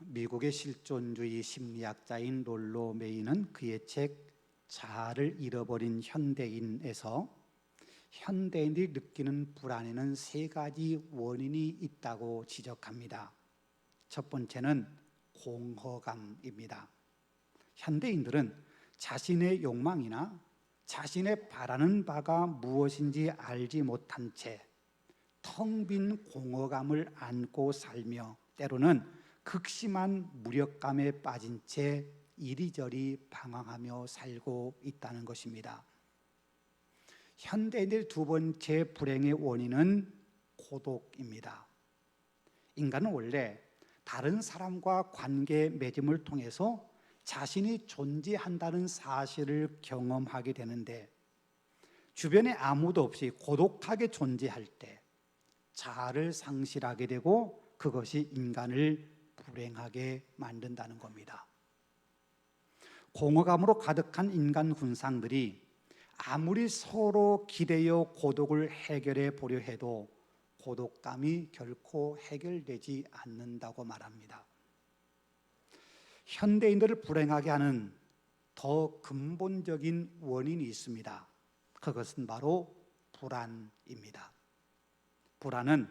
미국의 실존주의 심리학자인 롤로 메이는 그의 책 자아를 잃어버린 현대인에서 현대인들이 느끼는 불안에는 세 가지 원인이 있다고 지적합니다. 첫 번째는 공허감입니다. 현대인들은 자신의 욕망이나 자신의 바라는 바가 무엇인지 알지 못한 채 텅 빈 공허감을 안고 살며 때로는 극심한 무력감에 빠진 채 이리저리 방황하며 살고 있다는 것입니다. 현대인들의 두 번째 불행의 원인은 고독입니다. 인간은 원래 다른 사람과 관계 맺음을 통해서 자신이 존재한다는 사실을 경험하게 되는데, 주변에 아무도 없이 고독하게 존재할 때 자아를 상실하게 되고 그것이 인간을 불행하게 만든다는 겁니다. 공허감으로 가득한 인간 군상들이 아무리 서로 기대어 고독을 해결해 보려 해도 고독감이 결코 해결되지 않는다고 말합니다. 현대인들을 불행하게 하는 더 근본적인 원인이 있습니다. 그것은 바로 불안입니다. 불안은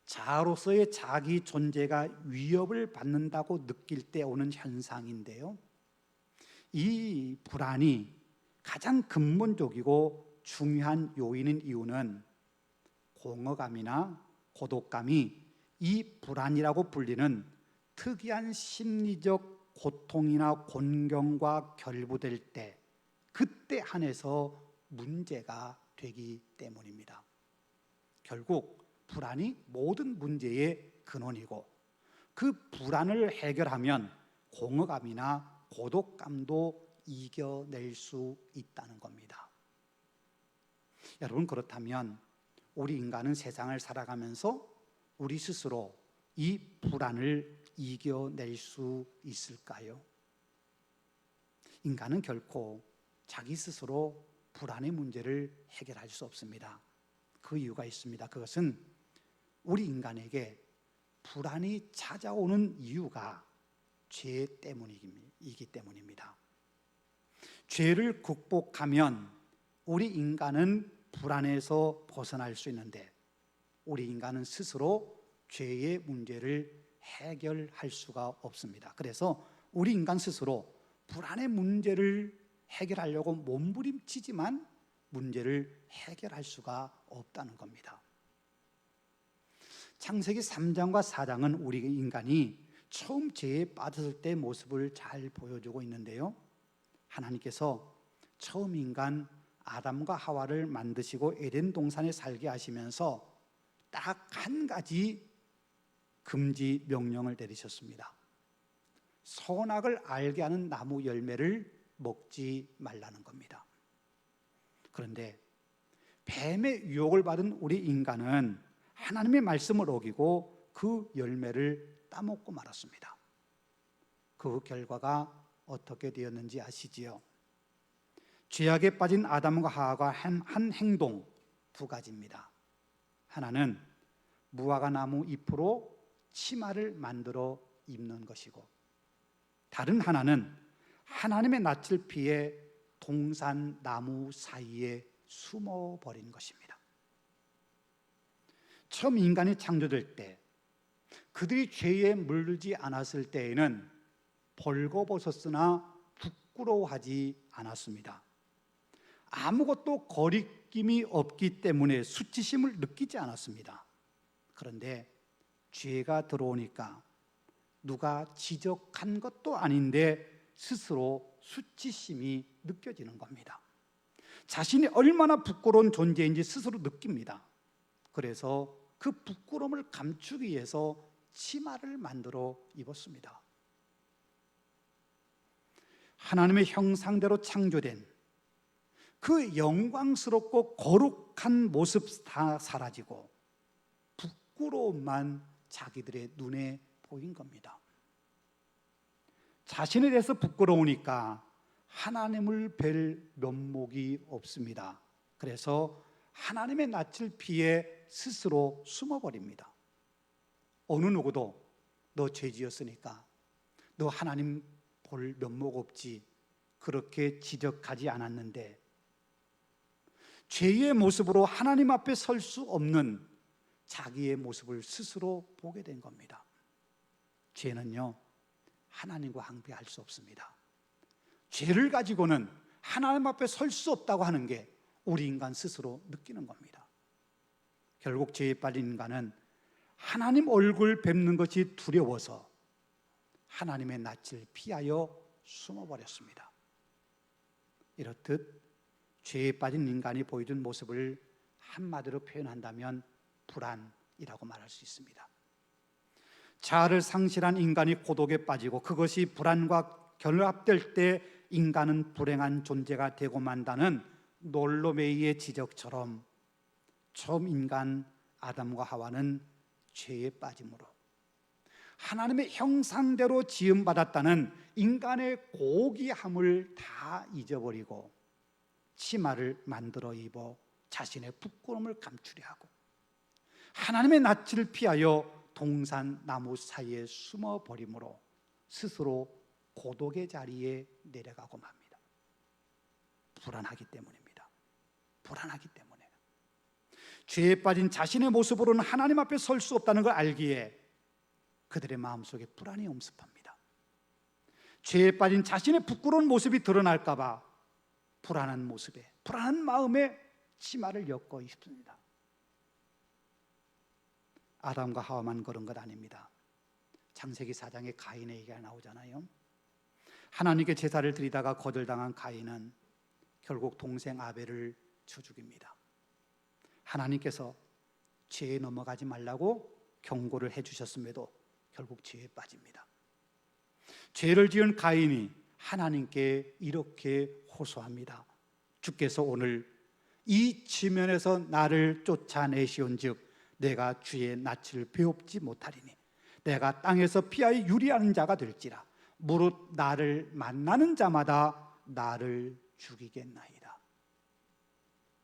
자아로서의 자기 존재가 위협을 받는다고 느낄 때 오는 현상인데요, 이 불안이 가장 근본적이고 중요한 요인인 이유는 공허감이나 고독감이 이 불안이라고 불리는 특이한 심리적 고통이나 곤경과 결부될 때 그때 한해서 문제가 되기 때문입니다. 결국 불안이 모든 문제의 근원이고 그 불안을 해결하면 공허감이나 고독감도 이겨낼 수 있다는 겁니다. 여러분, 그렇다면 우리 인간은 세상을 살아가면서 우리 스스로 이 불안을 이겨낼 수 있을까요? 인간은 결코 자기 스스로 불안의 문제를 해결할 수 없습니다. 그 이유가 있습니다. 그것은 우리 인간에게 불안이 찾아오는 이유가 죄 때문이기 때문입니다. 죄를 극복하면 우리 인간은 불안에서 벗어날 수 있는데 우리 인간은 스스로 죄의 문제를 해결할 수가 없습니다. 그래서 우리 인간 스스로 불안의 문제를 해결하려고 몸부림치지만 문제를 해결할 수가 없다는 겁니다. 창세기 3장과 4장은 우리 인간이 처음 죄에 빠졌을 때 모습을 잘 보여주고 있는데요, 하나님께서 처음 인간 아담과 하와를 만드시고 에덴 동산에 살게 하시면서 딱 한 가지 금지 명령을 내리셨습니다. 선악을 알게 하는 나무 열매를 먹지 말라는 겁니다. 그런데 뱀의 유혹을 받은 우리 인간은 하나님의 말씀을 어기고 그 열매를 따먹고 말았습니다. 그 결과가 어떻게 되었는지 아시지요? 죄악에 빠진 아담과 하와가 한 행동 두 가지입니다. 하나는 무화과 나무 잎으로 치마를 만들어 입는 것이고, 다른 하나는 하나님의 낯을 피해 동산 나무 사이에 숨어버린 것입니다. 처음 인간이 창조될 때 그들이 죄에 물들지 않았을 때에는 벌거벗었으나 부끄러워하지 않았습니다. 아무것도 거리낌이 없기 때문에 수치심을 느끼지 않았습니다. 그런데 죄가 들어오니까 누가 지적한 것도 아닌데 스스로 수치심이 느껴지는 겁니다. 자신이 얼마나 부끄러운 존재인지 스스로 느낍니다. 그래서 그 부끄러움을 감추기 위해서 치마를 만들어 입었습니다. 하나님의 형상대로 창조된 그 영광스럽고 거룩한 모습 다 사라지고 부끄러움만 자기들의 눈에 보인 겁니다. 자신에 대해서 부끄러우니까 하나님을 뵐 면목이 없습니다. 그래서 하나님의 낯을 피해 스스로 숨어버립니다. 어느 누구도 너 죄 지었으니까 너 하나님 볼 면목 없지, 그렇게 지적하지 않았는데 죄의 모습으로 하나님 앞에 설 수 없는 자기의 모습을 스스로 보게 된 겁니다. 죄는요, 하나님과 항배할 수 없습니다. 죄를 가지고는 하나님 앞에 설 수 없다고 하는 게 우리 인간 스스로 느끼는 겁니다. 결국 죄에 빠진 인간은 하나님 얼굴 뵙는 것이 두려워서 하나님의 낯을 피하여 숨어버렸습니다. 이렇듯 죄에 빠진 인간이 보여준 모습을 한마디로 표현한다면 불안이라고 말할 수 있습니다. 자아를 상실한 인간이 고독에 빠지고 그것이 불안과 결합될 때 인간은 불행한 존재가 되고 만다는 놀로메이의 지적처럼 처음 인간 아담과 하와는 죄에 빠짐으로 하나님의 형상대로 지음받았다는 인간의 고귀함을 다 잊어버리고 치마를 만들어 입어 자신의 부끄러움을 감추려 하고 하나님의 낯을 피하여 동산 나무 사이에 숨어버림으로 스스로 고독의 자리에 내려가고 맙니다. 불안하기 때문입니다. 불안하기 때문에 죄에 빠진 자신의 모습으로는 하나님 앞에 설 수 없다는 걸 알기에 그들의 마음속에 불안이 엄습합니다. 죄에 빠진 자신의 부끄러운 모습이 드러날까 봐 불안한 모습에, 불안한 마음에 치마를 엮고 싶습니다. 아담과 하와만 그런 것 아닙니다. 창세기 4장에 가인의 얘기가 나오잖아요. 하나님께 제사를 드리다가 거절당한 가인은 결국 동생 아벨을 쳐 죽입니다. 하나님께서 죄에 넘어가지 말라고 경고를 해주셨음에도 결국 죄에 빠집니다. 죄를 지은 가인이 하나님께 이렇게 호소합니다. 주께서 오늘 이 지면에서 나를 쫓아내시온즉 내가 주의 낯을 배웁지 못하리니 내가 땅에서 피하여 유리하는 자가 될지라 무릇 나를 만나는 자마다 나를 죽이겠나이다.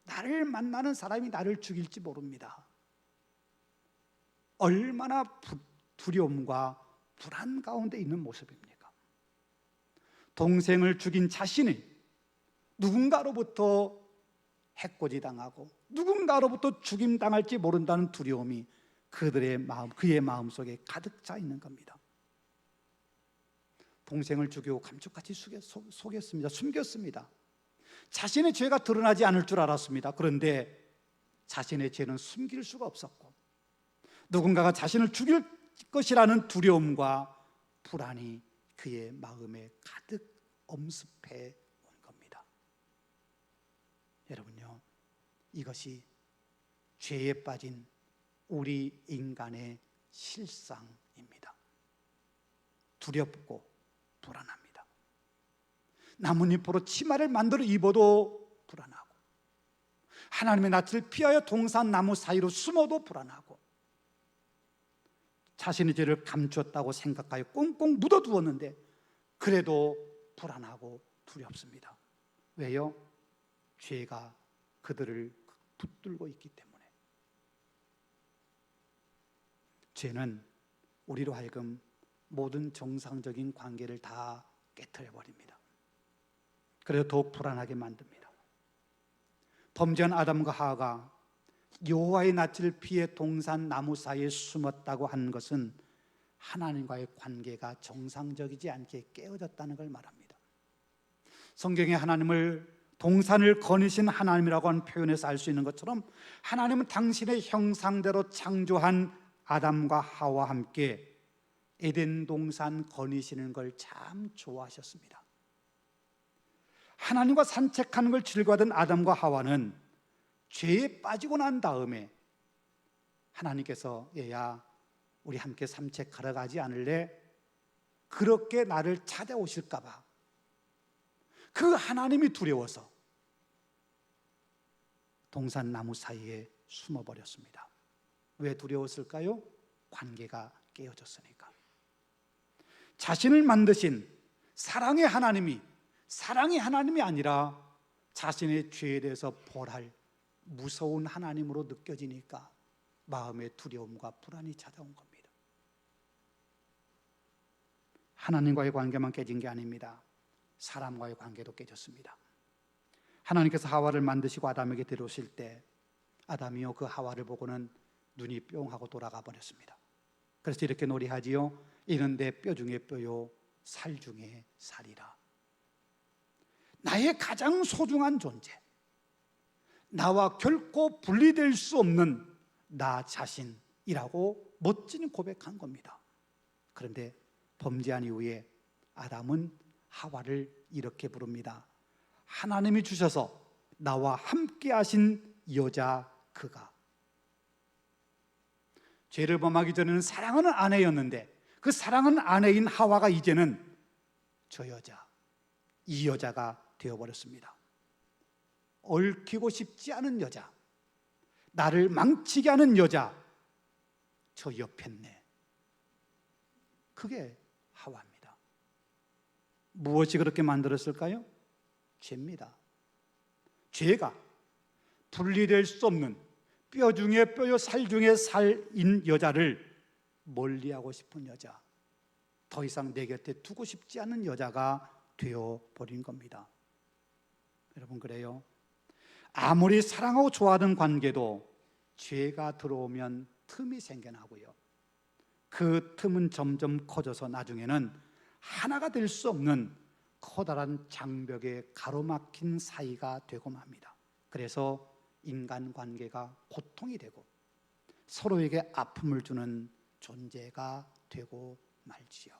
나를 만나는 사람이 나를 죽일지 모릅니다. 얼마나 두려움과 불안 가운데 있는 모습입니까? 동생을 죽인 자신이 누군가로부터 해코지 당하고 누군가로부터 죽임당할지 모른다는 두려움이 그들의 마음, 그의 마음속에 가득 차 있는 겁니다. 동생을 죽이고 감쪽같이 속였습니다. 숨겼습니다. 자신의 죄가 드러나지 않을 줄 알았습니다. 그런데 자신의 죄는 숨길 수가 없었고 누군가가 자신을 죽일 것이라는 두려움과 불안이 그의 마음에 가득 엄습해 온 겁니다. 여러분요, 이것이 죄에 빠진 우리 인간의 실상입니다. 두렵고 불안합니다. 나뭇잎으로 치마를 만들어 입어도 불안하고 하나님의 낯을 피하여 동산 나무 사이로 숨어도 불안하고 자신의 죄를 감추었다고 생각하여 꽁꽁 묻어두었는데 그래도 불안하고 두렵습니다. 왜요? 죄가 그들을 붙들고 있기 때문에. 죄는 우리로 하여금 모든 정상적인 관계를 다 깨트려 버립니다. 그래서 더욱 불안하게 만듭니다. 범죄한 아담과 하와가 여호와의 낯을 피해 동산 나무 사이에 숨었다고 하는 것은 하나님과의 관계가 정상적이지 않게 깨어졌다는 걸 말합니다. 성경에 하나님을 동산을 거니신 하나님이라고 하는 표현에서 알 수 있는 것처럼 하나님은 당신의 형상대로 창조한 아담과 하와와 함께 에덴 동산 거니시는 걸 참 좋아하셨습니다. 하나님과 산책하는 걸 즐거워하던 아담과 하와는 죄에 빠지고 난 다음에 하나님께서 얘야 우리 함께 산책하러 가지 않을래? 그렇게 나를 찾아오실까 봐 그 하나님이 두려워서 동산 나무 사이에 숨어버렸습니다. 왜 두려웠을까요? 관계가 깨어졌으니까. 자신을 만드신 사랑의 하나님이 아니라 자신의 죄에 대해서 벌할 무서운 하나님으로 느껴지니까 마음의 두려움과 불안이 찾아온 겁니다. 하나님과의 관계만 깨진 게 아닙니다. 사람과의 관계도 깨졌습니다. 하나님께서 하와를 만드시고 아담에게 데려오실 때 아담이요 그 하와를 보고는 눈이 뿅 하고 돌아가 버렸습니다. 그래서 이렇게 노래하지요. 이는 내 뼈 중에 뼈요 살 중에 살이라. 나의 가장 소중한 존재, 나와 결코 분리될 수 없는 나 자신이라고 멋진 고백한 겁니다. 그런데 범죄한 이후에 아담은 하와를 이렇게 부릅니다. 하나님이 주셔서 나와 함께 하신 여자 그가. 죄를 범하기 전에는 사랑하는 아내였는데 그 사랑하는 아내인 하와가 이제는 저 여자, 이 여자가 되어버렸습니다. 얽히고 싶지 않은 여자, 나를 망치게 하는 여자, 저 옆했네. 그게 하와입니다. 무엇이 그렇게 만들었을까요? 죄입니다. 죄가 분리될 수 없는 뼈 중에 뼈요 살 중에 살인 여자를 멀리하고 싶은 여자, 더 이상 내 곁에 두고 싶지 않은 여자가 되어버린 겁니다. 여러분, 그래요. 아무리 사랑하고 좋아하던 관계도 죄가 들어오면 틈이 생겨나고요, 그 틈은 점점 커져서 나중에는 하나가 될 수 없는 커다란 장벽에 가로막힌 사이가 되고 맙니다. 그래서 인간관계가 고통이 되고 서로에게 아픔을 주는 존재가 되고 말지요.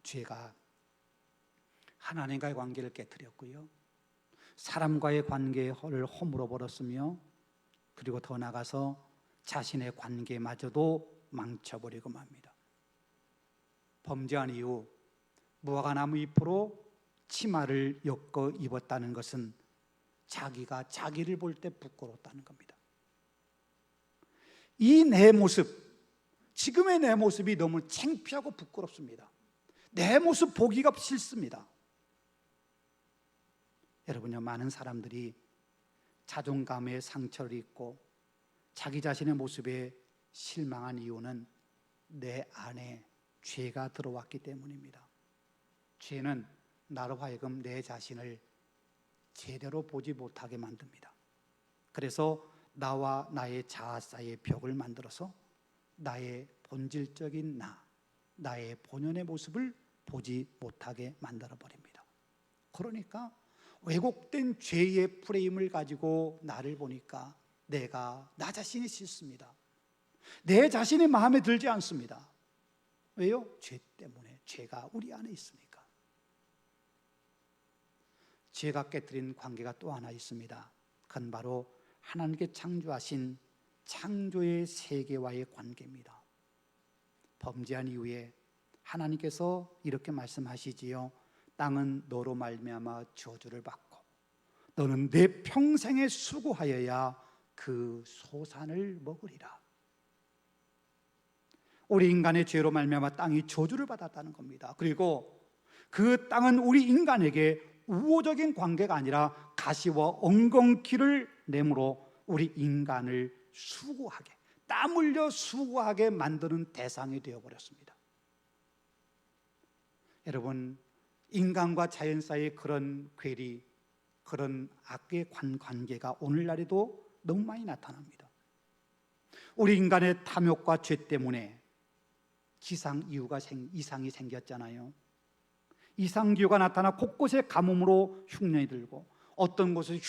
죄가 하나님과의 관계를 깨뜨렸고요, 사람과의 관계를 허물어 버렸으며, 그리고 더 나아가서 자신의 관계마저도 망쳐버리고 맙니다. 범죄한 이후 무화과나무 잎으로 치마를 엮어 입었다는 것은 자기가 자기를 볼 때 부끄러웠다는 겁니다. 이 내 모습, 지금의 내 모습이 너무 창피하고 부끄럽습니다. 내 모습 보기가 싫습니다. 여러분요, 많은 사람들이 자존감의 상처를 입고 자기 자신의 모습에 실망한 이유는 내 안에 죄가 들어왔기 때문입니다. 죄는 나로 하여금 내 자신을 제대로 보지 못하게 만듭니다. 그래서 나와 나의 자아 사이의 벽을 만들어서 나의 본질적인 나의 본연의 모습을 보지 못하게 만들어버립니다. 그러니까 왜곡된 죄의 프레임을 가지고 나를 보니까 나 자신이 싫습니다. 내 자신이 마음에 들지 않습니다. 왜요? 죄 때문에. 죄가 우리 안에 있으니까. 죄가 깨뜨린 관계가 또 하나 있습니다. 그건 바로 하나님께 창조하신 창조의 세계와의 관계입니다. 범죄한 이후에 하나님께서 이렇게 말씀하시지요. 땅은 너로 말미암아 저주를 받고 너는 내 평생에 수고하여야 그 소산을 먹으리라. 우리 인간의 죄로 말미암아 땅이 저주를 받았다는 겁니다. 그리고 그 땅은 우리 인간에게 우호적인 관계가 아니라 가시와 엉겅퀴를 내므로 우리 인간을 수고하게, 땀 흘려 수고하게 만드는 대상이 되어버렸습니다. 여러분, 인간과 자연 사이의 그런 괴리, 그런 악의 관계가 오늘날에도 너무 많이 나타납니다. 우리 인간의 탐욕과 죄 때문에 이상이 생겼잖아요. 이상기후가 나타나 곳곳에 가뭄으로 흉년이 들고, 어떤 곳은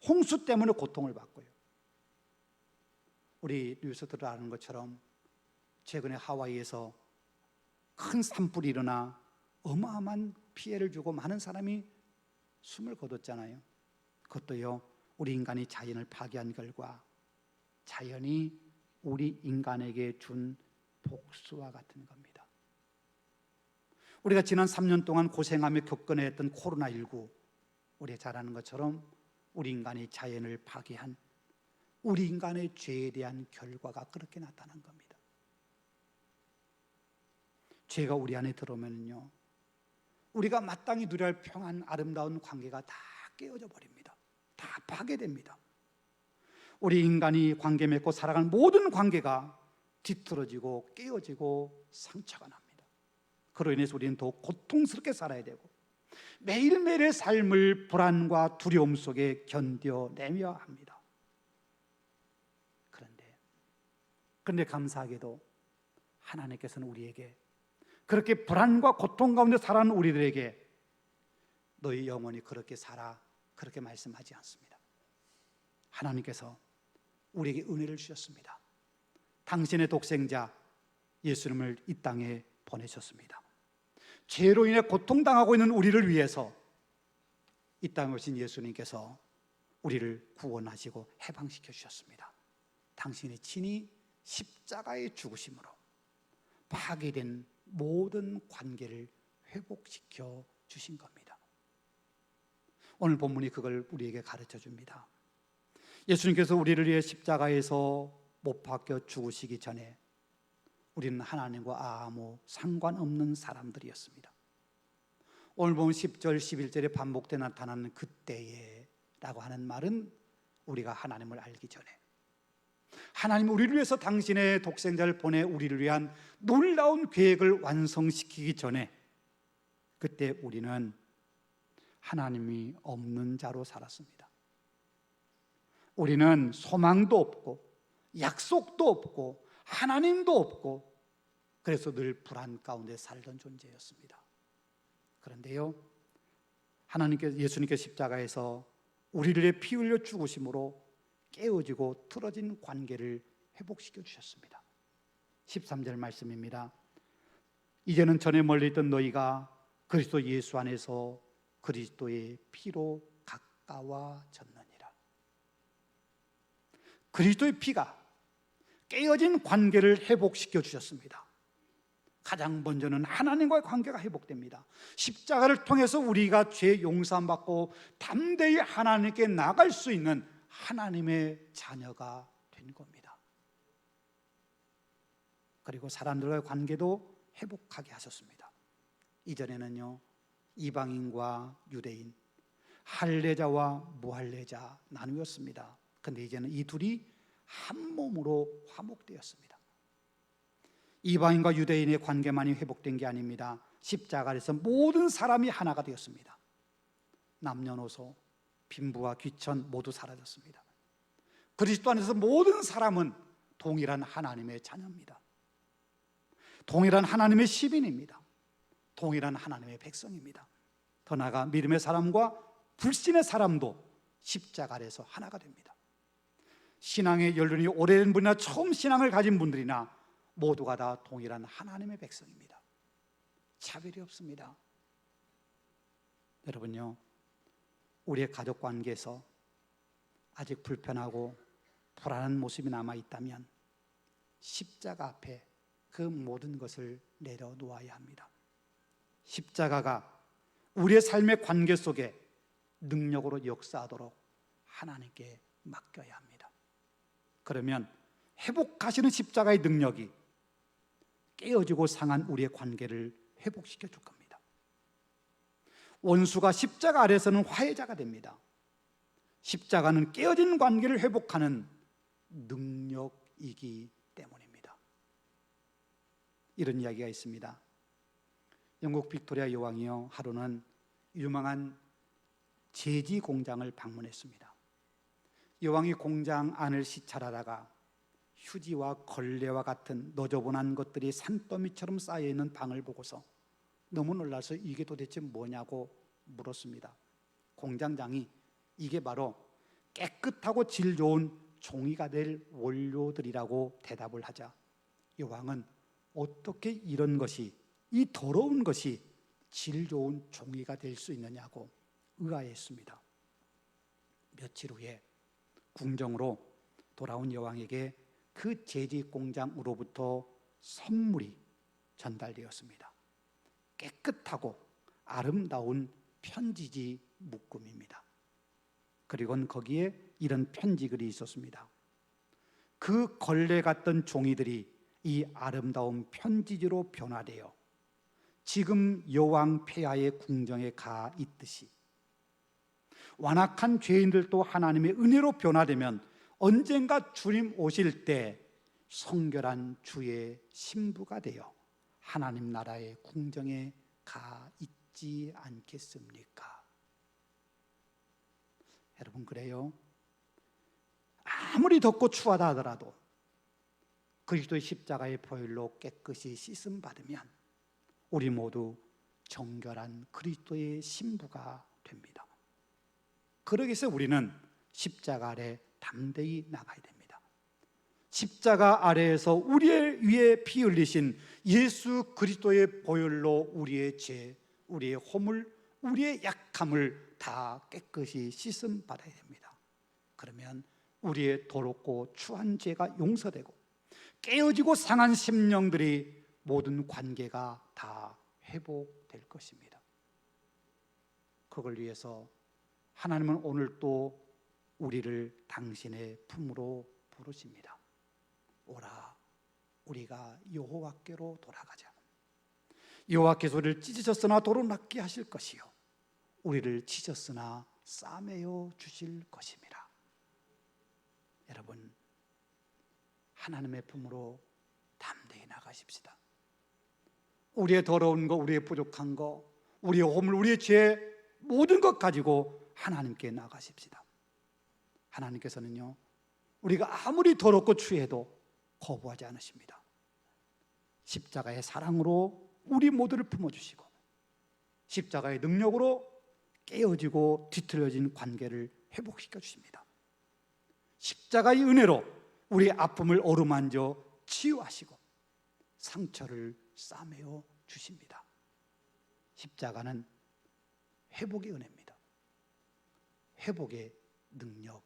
홍수 때문에 고통을 받고요. 우리 뉴스들을 아는 것처럼 최근에 하와이에서 큰 산불이 일어나 어마어마한 피해를 주고 많은 사람이 숨을 거뒀잖아요. 그것도요, 우리 인간이 자연을 파괴한 결과 자연이 우리 인간에게 준 복수와 같은 겁니다. 우리가 지난 3년 동안 고생하며 겪어내야 했던 코로나19, 우리가 잘 아는 것처럼 우리 인간이 자연을 파괴한 우리 인간의 죄에 대한 결과가 그렇게 나타난 겁니다. 죄가 우리 안에 들어오면요, 우리가 마땅히 누려야 할 평안, 아름다운 관계가 다 깨어져 버립니다. 다 파괴됩니다. 우리 인간이 관계 맺고 살아가는 모든 관계가 뒤틀어지고 깨어지고 상처가 납니다. 그로 인해서 우리는 더 고통스럽게 살아야 되고 매일매일의 삶을 불안과 두려움 속에 견뎌내며 합니다. 그런데 감사하게도 하나님께서는 우리에게 그렇게 불안과 고통 가운데 살아가는 우리들에게 너희 영혼이 그렇게 살아, 그렇게 말씀하지 않습니다. 하나님께서 우리에게 은혜를 주셨습니다. 당신의 독생자 예수님을 이 땅에 보내셨습니다. 죄로 인해 고통당하고 있는 우리를 위해서 이 땅에 오신 예수님께서 우리를 구원하시고 해방시켜 주셨습니다. 당신의 친히 십자가의 죽으심으로 파괴된 모든 관계를 회복시켜 주신 겁니다. 오늘 본문이 그걸 우리에게 가르쳐 줍니다. 예수님께서 우리를 위해 십자가에서 못 박혀 죽으시기 전에 우리는 하나님과 아무 상관없는 사람들이었습니다. 오늘 보면 10절, 11절에 반복돼 나타나는 그때에 라고 하는 말은 우리가 하나님을 알기 전에, 하나님은 우리를 위해서 당신의 독생자를 보내 우리를 위한 놀라운 계획을 완성시키기 전에, 그때 우리는 하나님이 없는 자로 살았습니다. 우리는 소망도 없고 약속도 없고 하나님도 없고, 그래서 늘 불안 가운데 살던 존재였습니다. 그런데요, 예수님께서 십자가에서 우리를 위해 피 흘려 죽으심으로 깨어지고 틀어진 관계를 회복시켜 주셨습니다. 13절 말씀입니다. 이제는 전에 멀리 있던 너희가 그리스도 예수 안에서 그리스도의 피로 가까워졌느니라. 그리스도의 피가 깨어진 관계를 회복시켜 주셨습니다. 가장 먼저는 하나님과의 관계가 회복됩니다. 십자가를 통해서 우리가 죄 용서받고 담대히 하나님께 나갈 수 있는 하나님의 자녀가 된 겁니다. 그리고 사람들과의 관계도 회복하게 하셨습니다. 이전에는요, 이방인과 유대인, 할례자와 무할례자 나누었습니다. 그런데 이제는 이 둘이 한 몸으로 화목되었습니다. 이방인과 유대인의 관계만이 회복된 게 아닙니다. 십자가에서 모든 사람이 하나가 되었습니다. 남녀노소, 빈부와 귀천 모두 사라졌습니다. 그리스도 안에서 모든 사람은 동일한 하나님의 자녀입니다. 동일한 하나님의 시민입니다. 동일한 하나님의 백성입니다. 더 나아가 믿음의 사람과 불신의 사람도 십자가 아래서 하나가 됩니다. 신앙의 연륜이 오래된 분이나 처음 신앙을 가진 분들이나 모두가 다 동일한 하나님의 백성입니다. 차별이 없습니다. 여러분요, 우리의 가족 관계에서 아직 불편하고 불안한 모습이 남아 있다면 십자가 앞에 그 모든 것을 내려놓아야 합니다. 십자가가 우리의 삶의 관계 속에 능력으로 역사하도록 하나님께 맡겨야 합니다. 그러면 회복하시는 십자가의 능력이 깨어지고 상한 우리의 관계를 회복시켜 줄 겁니다. 원수가 십자가 아래서는 화해자가 됩니다. 십자가는 깨어진 관계를 회복하는 능력이기 때문입니다. 이런 이야기가 있습니다. 영국 빅토리아 여왕이요, 하루는 유명한 제지 공장을 방문했습니다. 여왕이 공장 안을 시찰하다가 휴지와 걸레와 같은 너저분한 것들이 산더미처럼 쌓여있는 방을 보고서 너무 놀라서 이게 도대체 뭐냐고 물었습니다. 공장장이 이게 바로 깨끗하고 질 좋은 종이가 될 원료들이라고 대답을 하자 여왕은 어떻게 이런 것이, 이 더러운 것이 질 좋은 종이가 될 수 있느냐고 의아했습니다. 며칠 후에 궁정으로 돌아온 여왕에게 그 제지 공장으로부터 선물이 전달되었습니다. 깨끗하고 아름다운 편지지 묶음입니다. 그리고는 거기에 이런 편지글이 있었습니다. 그 걸레 같던 종이들이 이 아름다운 편지지로 변화되어 지금 여왕 폐하의 궁정에 가 있듯이 완악한 죄인들도 하나님의 은혜로 변화되면 언젠가 주님 오실 때 성결한 주의 신부가 되어 하나님 나라의 궁정에 가 있지 않겠습니까? 여러분, 그래요. 아무리 덥고 추하다 하더라도 그리스도의 십자가의 보혈로 깨끗이 씻음 받으면 우리 모두 정결한 그리스도의 신부가 됩니다. 그러기 위해서 우리는 십자가 아래 담대히 나가야 됩니다. 십자가 아래에서 우리의 위에 피 흘리신 예수 그리스도의 보혈로 우리의 죄, 우리의 허물, 우리의 약함을 다 깨끗이 씻음 받아야 됩니다. 그러면 우리의 더럽고 추한 죄가 용서되고 깨어지고 상한 심령들이 모든 관계가 다 회복될 것입니다. 그걸 위해서 하나님은 오늘 또 우리를 당신의 품으로 부르십니다. 오라, 우리가 여호와께로 돌아가자. 여호와께서 우리를 찢으셨으나 도로 낫게 하실 것이요 우리를 치셨으나 싸매어 주실 것입니다. 여러분, 하나님의 품으로 담대히 나가십시다. 우리의 더러운 거, 우리의 부족한 거, 우리의 허물, 우리의 죄, 모든 것 가지고 하나님께 나가십시다. 하나님께서는요, 우리가 아무리 더럽고 추해도 거부하지 않으십니다. 십자가의 사랑으로 우리 모두를 품어주시고 십자가의 능력으로 깨어지고 뒤틀려진 관계를 회복시켜 주십니다. 십자가의 은혜로 우리의 아픔을 어루만져 치유하시고 상처를 싸매어 주십니다. 십자가는 회복의 은혜입니다. 회복의 능력